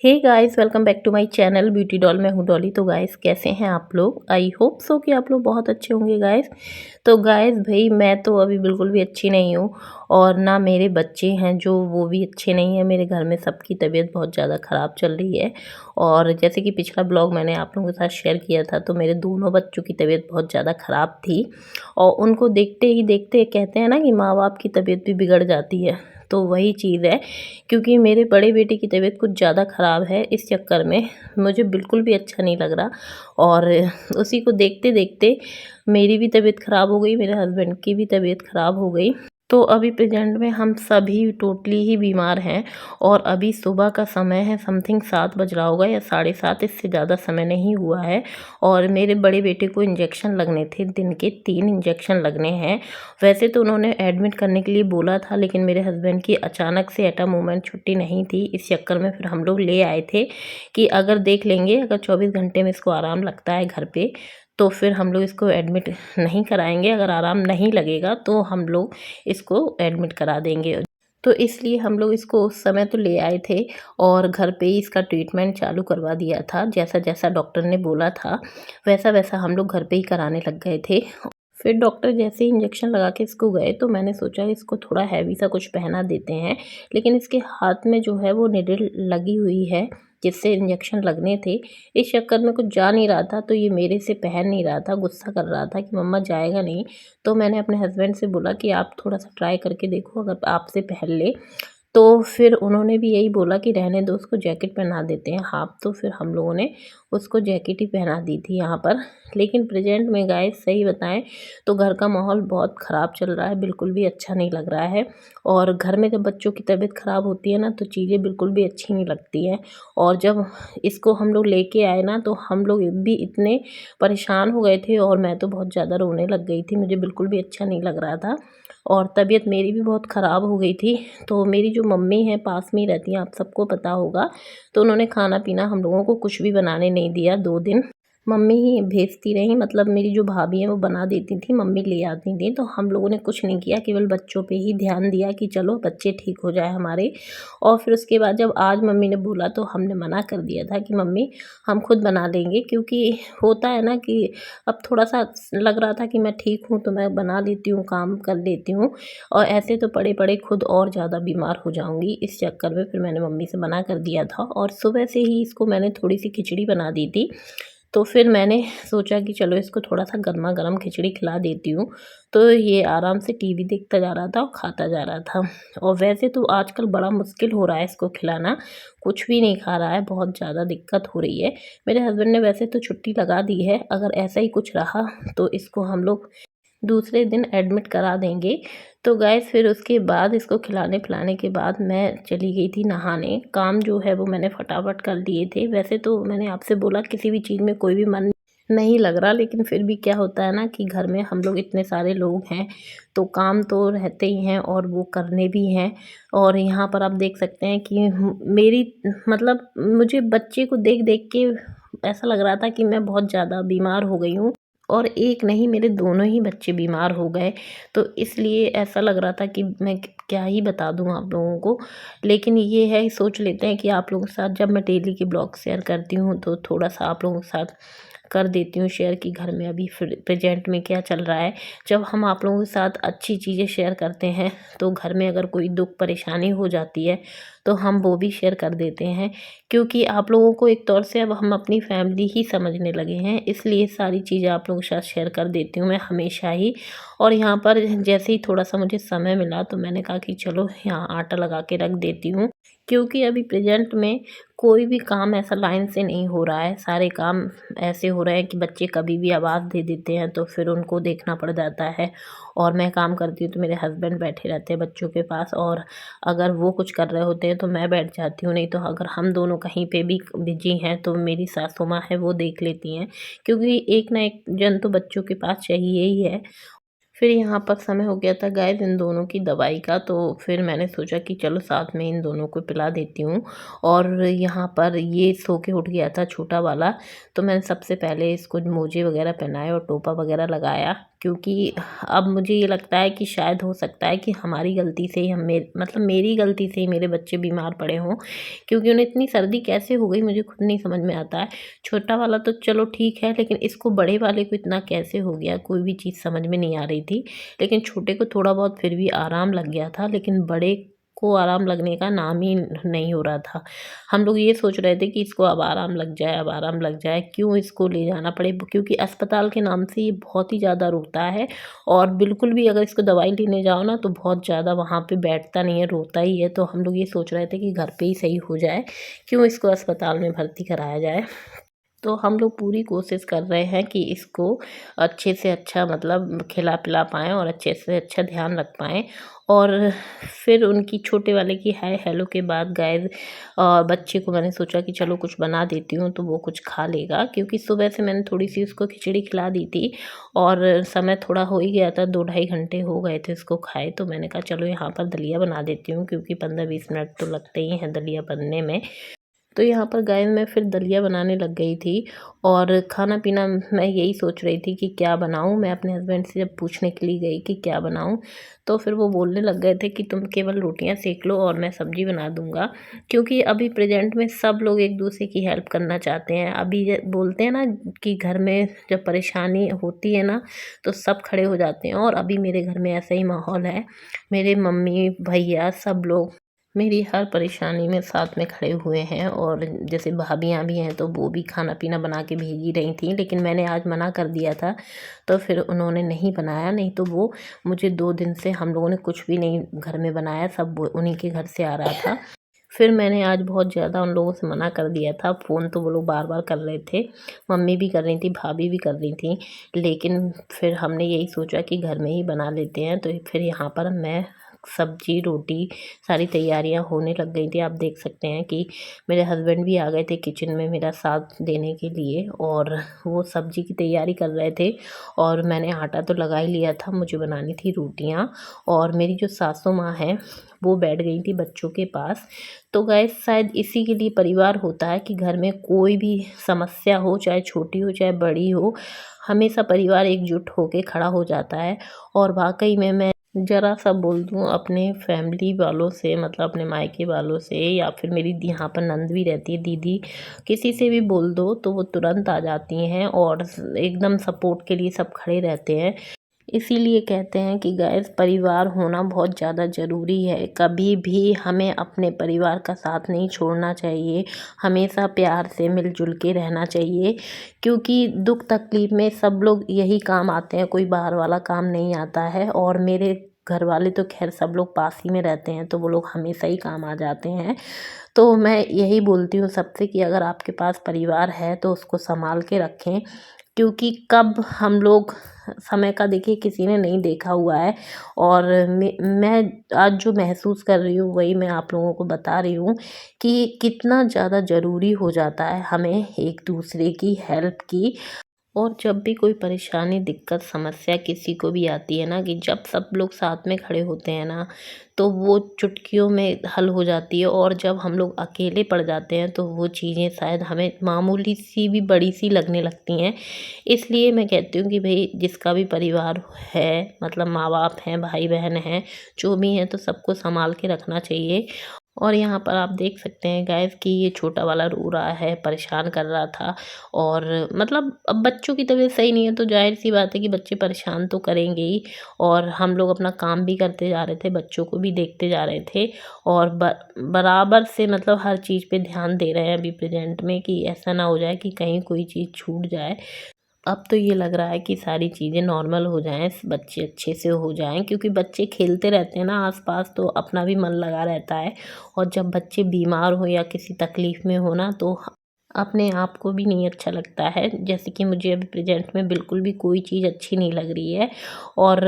Hey guys, welcome back to my channel beauty doll. मैं हूँ डॉली। तो गाइस, कैसे हैं आप लोग? आई होप सो कि आप लोग बहुत अच्छे होंगे गाइस। तो गाइस भाई, मैं तो अभी बिल्कुल भी अच्छी नहीं हूँ और ना मेरे बच्चे हैं जो वो भी अच्छे नहीं हैं। मेरे घर में सबकी तबीयत बहुत ज़्यादा ख़राब चल रही है। और जैसे कि पिछला ब्लॉग मैंने आप लोगों के साथ शेयर किया था, तो मेरे दोनों बच्चों की तबीयत बहुत ज़्यादा ख़राब थी और उनको देखते ही देखते कहते हैं ना कि माँ बाप की तबीयत भी बिगड़ जाती है। तो वही चीज़ है, क्योंकि मेरे बड़े बेटे की तबीयत कुछ ज़्यादा ख़राब है। इस चक्कर में मुझे बिल्कुल भी अच्छा नहीं लग रहा और उसी को देखते देखते मेरी भी तबीयत ख़राब हो गई, मेरे हस्बैंड की भी तबीयत ख़राब हो गई। तो अभी प्रेजेंट में हम सभी टोटली ही बीमार हैं और अभी सुबह का समय है, समथिंग 7 बज रहा होगा या 7:30, इससे ज़्यादा समय नहीं हुआ है। और मेरे बड़े बेटे को इंजेक्शन लगने थे, दिन के 3 इंजेक्शन लगने हैं। वैसे तो उन्होंने एडमिट करने के लिए बोला था, लेकिन मेरे हस्बैंड की अचानक से एट अ मोमेंट छुट्टी नहीं थी। इस चक्कर में फिर हम लोग ले आए थे कि अगर देख लेंगे, अगर 24 घंटे में इसको आराम लगता है घर पे, तो फिर हम लोग इसको एडमिट नहीं कराएंगे। अगर आराम नहीं लगेगा तो हम लोग इसको एडमिट करा देंगे। तो इसलिए हम लोग इसको उस समय तो ले आए थे और घर पे ही इसका ट्रीटमेंट चालू करवा दिया था। जैसा जैसा डॉक्टर ने बोला था वैसा वैसा हम लोग घर पे ही कराने लग गए थे। फिर डॉक्टर जैसे ही इंजेक्शन लगा के इसको गए, तो मैंने सोचा इसको थोड़ा हैवी सा कुछ पहना देते हैं, लेकिन इसके हाथ में जो है वो निडल लगी हुई है जिससे इंजेक्शन लगने थे। इस चक्कर में कुछ जा नहीं रहा था, तो ये मेरे से पहन नहीं रहा था, गुस्सा कर रहा था कि मम्मा जाएगा नहीं। तो मैंने अपने हस्बैंड से बोला कि आप थोड़ा सा ट्राई करके देखो, अगर आपसे पहन ले। तो फिर उन्होंने भी यही बोला कि रहने दो, उसको जैकेट पहना देते हैं हाफ। तो फिर हम लोगों ने उसको जैकेट ही पहना दी थी यहाँ पर। लेकिन प्रेजेंट में गाइस सही बताएं तो घर का माहौल बहुत ख़राब चल रहा है, बिल्कुल भी अच्छा नहीं लग रहा है। और घर में जब बच्चों की तबीयत ख़राब होती है ना, तो चीज़ें बिल्कुल भी अच्छी नहीं लगती हैं। और जब इसको हम लोग लेके आए ना, तो हम लोग भी इतने परेशान हो गए थे और मैं तो बहुत ज़्यादा रोने लग गई थी। मुझे बिल्कुल भी अच्छा नहीं लग रहा था और तबीयत मेरी भी बहुत ख़राब हो गई थी। तो मेरी जो मम्मी हैं पास में ही रहती हैं, आप सबको पता होगा, तो उन्होंने खाना पीना हम लोगों को कुछ भी बनाने नहीं दिया 2 दिन। मम्मी ही भेजती रहीं, मतलब मेरी जो भाभी हैं वो बना देती थी, मम्मी ले आती थी। तो हम लोगों ने कुछ नहीं किया, केवल बच्चों पे ही ध्यान दिया कि चलो बच्चे ठीक हो जाए हमारे। और फिर उसके बाद जब आज मम्मी ने बोला तो हमने मना कर दिया था कि मम्मी हम खुद बना लेंगे, क्योंकि होता है ना कि अब थोड़ा-सा लग रहा था कि मैं ठीक हूँ तो मैं बना लेती हूँ, काम कर लेती हूँ और ऐसे तो पड़े-पड़े खुद और ज़्यादा बीमार हो जाऊँगी। इस चक्कर में फिर मैंने मम्मी से मना कर दिया था और सुबह से ही इसको मैंने थोड़ी-सी खिचड़ी बना दी थी। तो फिर मैंने सोचा कि चलो इसको थोड़ा-सा गरमा-गरम खिचड़ी खिला देती हूँ। तो ये आराम से टीवी देखता जा रहा था और खाता जा रहा था। और वैसे तो आजकल बड़ा मुश्किल हो रहा है इसको खिलाना, कुछ भी नहीं खा रहा है, बहुत ज़्यादा दिक्कत हो रही है। मेरे हस्बैंड ने वैसे तो छुट्टी लगा दी है, अगर ऐसा ही कुछ रहा तो इसको हम लोग दूसरे दिन एडमिट करा देंगे। तो गाइस फिर उसके बाद इसको खिलाने-पिलाने के बाद मैं चली गई थी नहाने। काम जो है वो मैंने फटाफट कर लिए थे। वैसे तो मैंने आपसे बोला किसी भी चीज़ में कोई भी मन नहीं लग रहा, लेकिन फिर भी क्या होता है ना कि घर में हम लोग इतने सारे लोग हैं, तो काम तो रहते ही हैं और वो करने भी हैं। और यहाँ पर आप देख सकते हैं कि मेरी मतलब मुझे बच्चे को देख-देख के ऐसा लग रहा था कि मैं बहुत ज़्यादा बीमार हो गई हूँ। और एक नहीं, मेरे दोनों ही बच्चे बीमार हो गए। तो इसलिए ऐसा लग रहा था कि मैं क्या ही बता दूँ आप लोगों को। लेकिन ये है, सोच लेते हैं कि आप लोगों के साथ जब मैं डेली के ब्लॉग शेयर करती हूँ तो थोड़ा-सा आप लोगों के साथ कर देती हूँ शेयर कि घर में अभी प्रेजेंट में क्या चल रहा है। जब हम आप लोगों के साथ अच्छी चीज़ें शेयर करते हैं तो घर में अगर कोई दुःख परेशानी हो जाती है तो हम वो भी शेयर कर देते हैं, क्योंकि आप लोगों को एक तौर से अब हम अपनी फैमिली ही समझने लगे हैं। इसलिए सारी चीज़ें आप लोगों के साथ शेयर कर देती हूँ मैं हमेशा ही। और यहाँ पर जैसे ही थोड़ा-सा मुझे समय मिला तो मैंने कहा कि चलो यहाँ आटा लगा के रख देती हूँ, क्योंकि अभी प्रेजेंट में कोई भी काम ऐसा लाइन से नहीं हो रहा है। सारे काम ऐसे हो रहे हैं कि बच्चे कभी भी आवाज़ दे देते हैं तो फिर उनको देखना पड़ जाता है। और मैं काम करती हूँ तो मेरे हस्बैंड बैठे रहते हैं बच्चों के पास, और अगर वो कुछ कर रहे होते हैं तो मैं बैठ जाती हूँ। नहीं तो अगर हम दोनों कहीं पे भी बिजी हैं तो मेरी सासू माँ है वो देख लेती हैं, क्योंकि एक ना एक जन तो बच्चों के पास चाहिए ही है। फिर यहाँ पर समय हो गया था गाइस इन दोनों की दवाई का, तो फिर मैंने सोचा कि चलो साथ में इन दोनों को पिला देती हूँ। और यहाँ पर ये सो के उठ गया था छोटा वाला, तो मैंने सबसे पहले इसको मोजे वगैरह पहनाए और टोपा वगैरह लगाया। क्योंकि अब मुझे ये लगता है कि शायद हो सकता है कि हमारी गलती से ही मतलब मेरी गलती से ही मेरे बच्चे बीमार पड़े हों, क्योंकि उन्हें इतनी सर्दी कैसे हो गई मुझे खुद नहीं समझ में आता है। छोटा वाला तो चलो ठीक है, लेकिन इसको बड़े वाले को इतना कैसे हो गया, कोई भी चीज़ समझ में नहीं आ रही थी। लेकिन छोटे को थोड़ा बहुत फिर भी आराम लग गया था, लेकिन बड़े को आराम लगने का नाम ही नहीं हो रहा था। हम लोग ये सोच रहे थे कि इसको अब आराम लग जाए, अब आराम लग जाए, क्यों इसको ले जाना पड़े, क्योंकि अस्पताल के नाम से ये बहुत ही ज़्यादा रोता है और बिल्कुल भी अगर इसको दवाई लेने जाओ ना तो बहुत ज़्यादा वहाँ पे बैठता नहीं है, रोता ही है। तो हम लोग ये सोच रहे थे कि घर पे ही सही हो जाए, क्यों इसको अस्पताल में भर्ती कराया जाए। तो हम लोग पूरी कोशिश कर रहे हैं कि इसको अच्छे से अच्छा मतलब खिला पिला पाएँ और अच्छे से अच्छा ध्यान रख पाएँ। और फिर उनकी छोटे वाले की हाय हेलो के बाद गाइस बच्चे को मैंने सोचा कि चलो कुछ बना देती हूँ तो वो कुछ खा लेगा, क्योंकि सुबह से मैंने थोड़ी सी उसको खिचड़ी खिला दी थी और समय थोड़ा हो ही गया था, 2 ढाई घंटे हो गए थे उसको खाए। तो मैंने कहा चलो यहाँ पर दलिया बना देती हूँ, क्योंकि 15-20 मिनट तो लगते ही हैं दलिया बनने में। तो यहाँ पर गाय मैं फिर दलिया बनाने लग गई थी और खाना-पीना मैं यही सोच रही थी कि क्या बनाऊँ? मैं अपने हस्बैंड से जब पूछने के लिए गई कि क्या बनाऊँ? तो फिर वो बोलने लग गए थे कि तुम केवल रोटियाँ सेक लो और मैं सब्ज़ी बना दूँगा। क्योंकि अभी प्रेज़ेंट में सब लोग एक-दूसरे की हेल्प करना चाहते हैं। अभी ज बोलते हैं ना कि घर में जब परेशानी होती है ना, तो सब खड़े हो जाते हैं और अभी मेरे घर में ऐसा ही माहौल है। मेरे मम्मी, भैया सब लोग मेरी हर परेशानी में साथ में खड़े हुए हैं। और जैसे भाभियाँ भी हैं तो वो भी खाना पीना बना के भेज ही रही थी, लेकिन मैंने आज मना कर दिया था तो फिर उन्होंने नहीं बनाया। नहीं तो वो मुझे 2 दिन से हम लोगों ने कुछ भी नहीं घर में बनाया, सब वो उन्हीं के घर से आ रहा था। फिर मैंने आज बहुत ज़्यादा उन लोगों से मना कर दिया था, फ़ोन तो वो लोग बार बार कर रहे थे, मम्मी भी कर रही थी, भाभी भी कर रही थी। लेकिन फिर हमने यही सोचा कि घर में ही बना लेते हैं। तो फिर यहाँ पर मैं सब्जी रोटी सारी तैयारियां होने लग गई थी। आप देख सकते हैं कि मेरे हस्बैंड भी आ गए थे किचन में मेरा साथ देने के लिए और वो सब्जी की तैयारी कर रहे थे। और मैंने आटा तो लगा ही लिया था, मुझे बनानी थी रोटियां। और मेरी जो सासू माँ है वो बैठ गई थी बच्चों के पास। तो गाइस शायद इसी के लिए परिवार होता है कि घर में कोई भी समस्या हो, चाहे छोटी हो चाहे बड़ी हो, हमेशा परिवार एकजुट होके खड़ा हो जाता है। और वाकई में मैं ज़रा सा बोल दूँ अपने फैमिली वालों से, मतलब अपने मायके वालों से, या फिर मेरी यहाँ पर नंद भी रहती है, दीदी, किसी से भी बोल दो तो वो तुरंत आ जाती हैं और एकदम सपोर्ट के लिए सब खड़े रहते हैं। इसीलिए कहते हैं कि गाइस परिवार होना बहुत ज़्यादा ज़रूरी है। कभी भी हमें अपने परिवार का साथ नहीं छोड़ना चाहिए, हमेशा प्यार से मिलजुल के रहना चाहिए, क्योंकि दुख तकलीफ़ में सब लोग यही काम आते हैं, कोई बाहर वाला काम नहीं आता है। और मेरे घर वाले तो खैर सब लोग पास ही में रहते हैं तो वो लोग हमेशा ही काम आ जाते हैं। तो मैं यही बोलती हूँ सबसे कि अगर आपके पास परिवार है तो उसको संभाल के रखें, क्योंकि कब हम लोग समय का देखिए किसी ने नहीं देखा हुआ है। और मैं आज जो महसूस कर रही हूँ वही मैं आप लोगों को बता रही हूँ कि कितना ज़्यादा ज़रूरी हो जाता है हमें एक दूसरे की हेल्प की। और जब भी कोई परेशानी, दिक्कत, समस्या किसी को भी आती है ना, कि जब सब लोग साथ में खड़े होते हैं ना तो वो चुटकियों में हल हो जाती है। और जब हम लोग अकेले पड़ जाते हैं तो वो चीज़ें शायद हमें मामूली सी भी बड़ी सी लगने लगती हैं। इसलिए मैं कहती हूँ कि भाई जिसका भी परिवार है, मतलब माँ बाप हैं, भाई बहन हैं, जो भी हैं, तो सबको संभाल के रखना चाहिए। और यहाँ पर आप देख सकते हैं गाइस कि ये छोटा वाला रो रहा है, परेशान कर रहा था। और मतलब अब बच्चों की तबीयत सही नहीं है तो ज़ाहिर सी बात है कि बच्चे परेशान तो करेंगे ही। और हम लोग अपना काम भी करते जा रहे थे, बच्चों को भी देखते जा रहे थे और बराबर से मतलब हर चीज़ पे ध्यान दे रहे हैं अभी प्रेजेंट में, कि ऐसा ना हो जाए कि कहीं कोई चीज़ छूट जाए। अब तो ये लग रहा है कि सारी चीज़ें नॉर्मल हो जाएँ, बच्चे अच्छे से हो जाएँ, क्योंकि बच्चे खेलते रहते हैं ना आस-पास तो अपना भी मन लगा रहता है। और जब बच्चे बीमार हो या किसी तकलीफ़ में हो ना तो अपने आप को भी नहीं अच्छा लगता है। जैसे कि मुझे अभी प्रेज़ेंट में बिल्कुल भी कोई चीज़ अच्छी नहीं लग रही है। और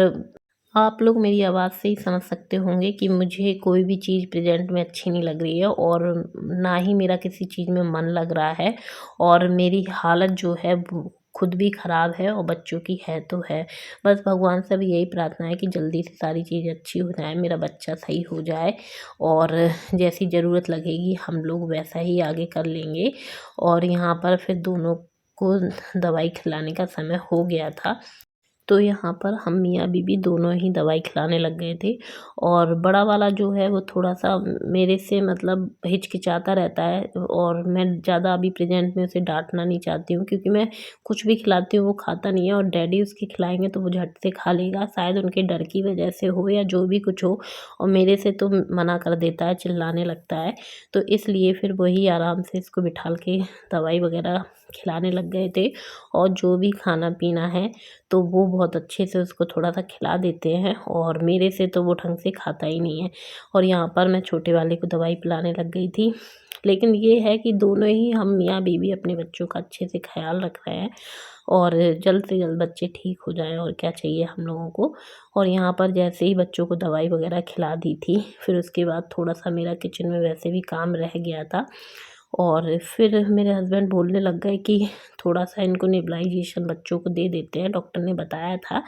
आप लोग मेरी आवाज़ से ही समझ सकते होंगे कि मुझे कोई भी चीज़ प्रेज़ेंट में अच्छी नहीं लग रही है और ना ही मेरा किसी चीज़ में मन लग रहा है। और मेरी हालत जो है वो खुद भी ख़राब है और बच्चों की है तो है। बस भगवान से भी यही प्रार्थना है कि जल्दी से सारी चीज़ अच्छी हो जाए, मेरा बच्चा सही हो जाए और जैसी ज़रूरत लगेगी हम लोग वैसा ही आगे कर लेंगे। और यहाँ पर फिर दोनों को दवाई खिलाने का समय हो गया था। तो यहाँ पर हम मियाँ बीवी दोनों ही दवाई खिलाने लग गए थे। और बड़ा वाला जो है वो थोड़ा-सा मेरे से मतलब हिचकिचाता रहता है, और मैं ज़्यादा अभी प्रेज़ेंट में उसे डाँटना नहीं चाहती हूँ, क्योंकि मैं कुछ भी खिलाती हूँ वो खाता नहीं है, और डैडी उसके खिलाएँगे तो वो झट से खा लेगा। शायद उनके डर की वजह से हो या जो भी कुछ हो, और मेरे से तो मना कर देता है, चिल्लाने लगता है। तो इसलिए फिर वही आराम से इसको बिठा के दवाई वग़ैरह खिलाने लग गए थे। और जो भी खाना-पीना है तो वो बहुत अच्छे से उसको थोड़ा-सा खिला देते हैं, और मेरे से तो वो ढंग से खाता ही नहीं है। और यहाँ पर मैं छोटे वाले को दवाई पिलाने लग गई थी। लेकिन ये है कि दोनों ही हम मियाँ-बीवी अपने बच्चों का अच्छे से ख़्याल रख रहे हैं, और जल्द से जल्द बच्चे ठीक हो जाएँ, और क्या चाहिए हम लोगों को। और यहाँ पर जैसे ही बच्चों को दवाई वग़ैरह खिला दी थी, फिर उसके बाद थोड़ा-सा मेरा किचन में वैसे भी काम रह गया था। और फिर मेरे हस्बैंड बोलने लग गए कि थोड़ा-सा इनको नेबुलाइज़ेशन बच्चों को दे देते हैं, डॉक्टर ने बताया था।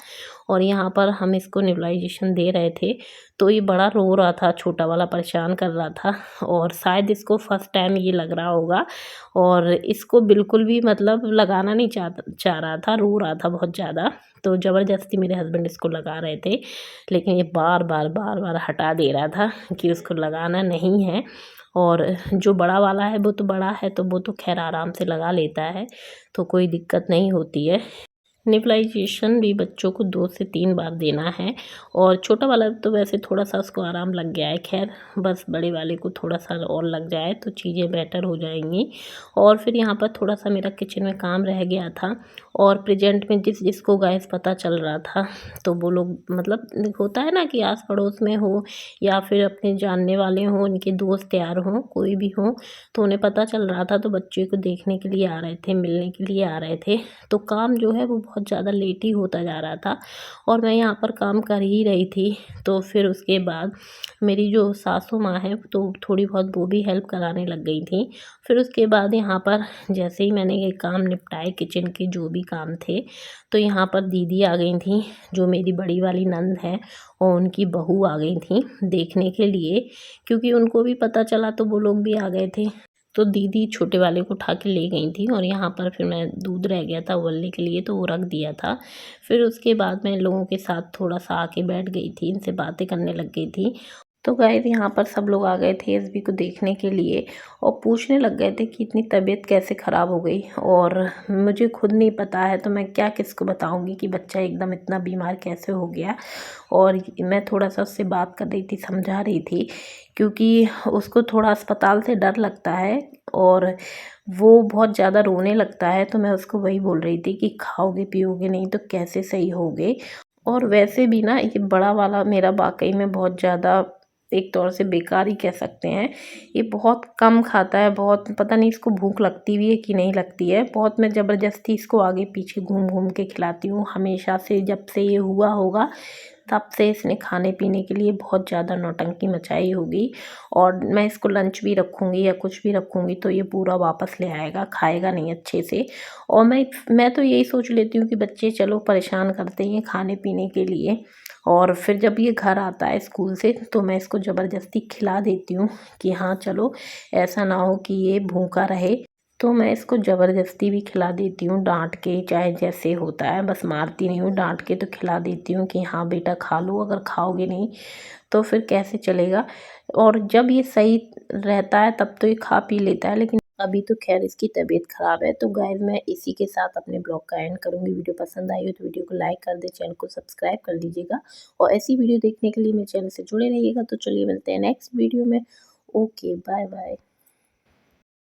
और यहाँ पर हम इसको नेबुलाइज़ेशन दे रहे थे, तो ये बड़ा रो रहा था, छोटा वाला परेशान कर रहा था, और शायद इसको फर्स्ट टाइम ये लग रहा होगा, और इसको बिल्कुल भी मतलब लगाना नहीं चाह रहा था, रो रहा था बहुत ज़्यादा। तो ज़बरदस्ती मेरे हस्बैंड इसको लगा रहे थे, लेकिन ये बार-बार हटा दे रहा था कि उसको लगाना नहीं है। और जो बड़ा वाला है वो तो बड़ा है, तो वो तो ख़ैर आराम से लगा लेता है, तो कोई दिक्कत नहीं होती है। नेबुलाइज़ेशन भी बच्चों को 2 से 3 बार देना है, और छोटा वाला तो वैसे थोड़ा-सा उसको आराम लग गया है, ख़ैर बस बड़े वाले को थोड़ा-सा और लग जाए तो चीज़ें बेटर हो जाएँगी। और फिर यहाँ पर थोड़ा-सा मेरा किचन में काम रह गया था, और प्रेज़ेंट में जिसको गैस पता चल रहा था, तो वो लोग मतलब होता है ना कि आस-पड़ोस में हो या फिर अपने जानने वाले हों, उनके दोस्त यार हों, कोई भी हो, तो उन्हें पता चल रहा था, तो बच्चे को देखने के लिए आ रहे थे, मिलने के लिए आ रहे थे। तो काम जो है वो बहुत ज़्यादा लेट ही होता जा रहा था, और मैं यहाँ पर काम कर ही रही थी। तो फिर उसके बाद मेरी जो सासू माँ हैं तो थोड़ी बहुत वो भी हेल्प कराने लग गई थी। फिर उसके बाद यहाँ पर जैसे ही मैंने ये काम निपटाए किचन के जो भी काम थे, तो यहाँ पर दीदी आ गई थीं, जो मेरी बड़ी वाली नंद है, और उनकी बहू आ गई थीं देखने के लिए, क्योंकि उनको भी पता चला तो वो लोग भी आ गए थे। तो दीदी छोटे वाले को उठा के ले गई थी, और यहाँ पर फिर मैं दूध रह गया था उबलने के लिए तो वो रख दिया था। फिर उसके बाद मैं इन लोगों के साथ थोड़ा-सा आके बैठ गई थी, इनसे बातें करने लग गई थी। तो गाइस यहाँ पर सब लोग आ गए थे एसबी को देखने के लिए, और पूछने लग गए थे कि इतनी तबीयत कैसे ख़राब हो गई, और मुझे खुद नहीं पता है तो मैं क्या किसको बताऊंगी कि बच्चा एकदम इतना बीमार कैसे हो गया। और मैं थोड़ा-सा उससे बात कर रही थी, समझा रही थी, क्योंकि उसको थोड़ा अस्पताल से डर लगता है, और वो बहुत ज़्यादा रोने लगता है, तो मैं उसको वही बोल रही थी कि खाओगे-पियोगे नहीं तो कैसे सही होगे। और वैसे भी ना ये बड़ा वाला मेरा वाक़ई में बहुत ज़्यादा एक तौर से बेकार ही कह सकते हैं। ये बहुत कम खाता है, बहुत पता नहीं इसको भूख लगती भी है कि नहीं लगती है। बहुत मैं ज़बरदस्ती इसको आगे-पीछे घूम-घूम के खिलाती हूँ। हमेशा से जब से ये हुआ होगा तब से इसने खाने-पीने के लिए बहुत ज़्यादा नौटंकी मचाई होगी, और मैं इसको लंच भी रखूँगी या कुछ भी रखूँगी तो ये पूरा वापस ले आएगा, खाएगा नहीं अच्छे से। और मैं तो यही सोच लेती हूँ कि बच्चे चलो परेशान करते हैं खाने-पीने के लिए, और फिर जब ये घर आता है स्कूल से तो मैं इसको ज़बरदस्ती खिला देती हूँ कि हाँ चलो, ऐसा ना हो कि ये भूखा रहे। तो मैं इसको ज़बरदस्ती भी खिला देती हूँ, डाँट के, चाहे जैसे होता है, बस मारती नहीं हूँ, डाँट के तो खिला देती हूँ कि हाँ बेटा खा लो, अगर खाओगे नहीं तो फिर कैसे चलेगा। और जब ये सही रहता है तब तो ये खा पी लेता है, लेकिन अभी तो खैर इसकी तबीयत ख़राब है। तो गाइस मैं इसी के साथ अपने ब्लॉग का एंड करूँगी। वीडियो पसंद आई हो तो वीडियो को लाइक कर दें, चैनल को सब्सक्राइब कर लीजिएगा, और ऐसी वीडियो देखने के लिए मेरे चैनल से जुड़े रहिएगा। तो चलिए मिलते हैं नेक्स्ट वीडियो में। Okay, bye bye.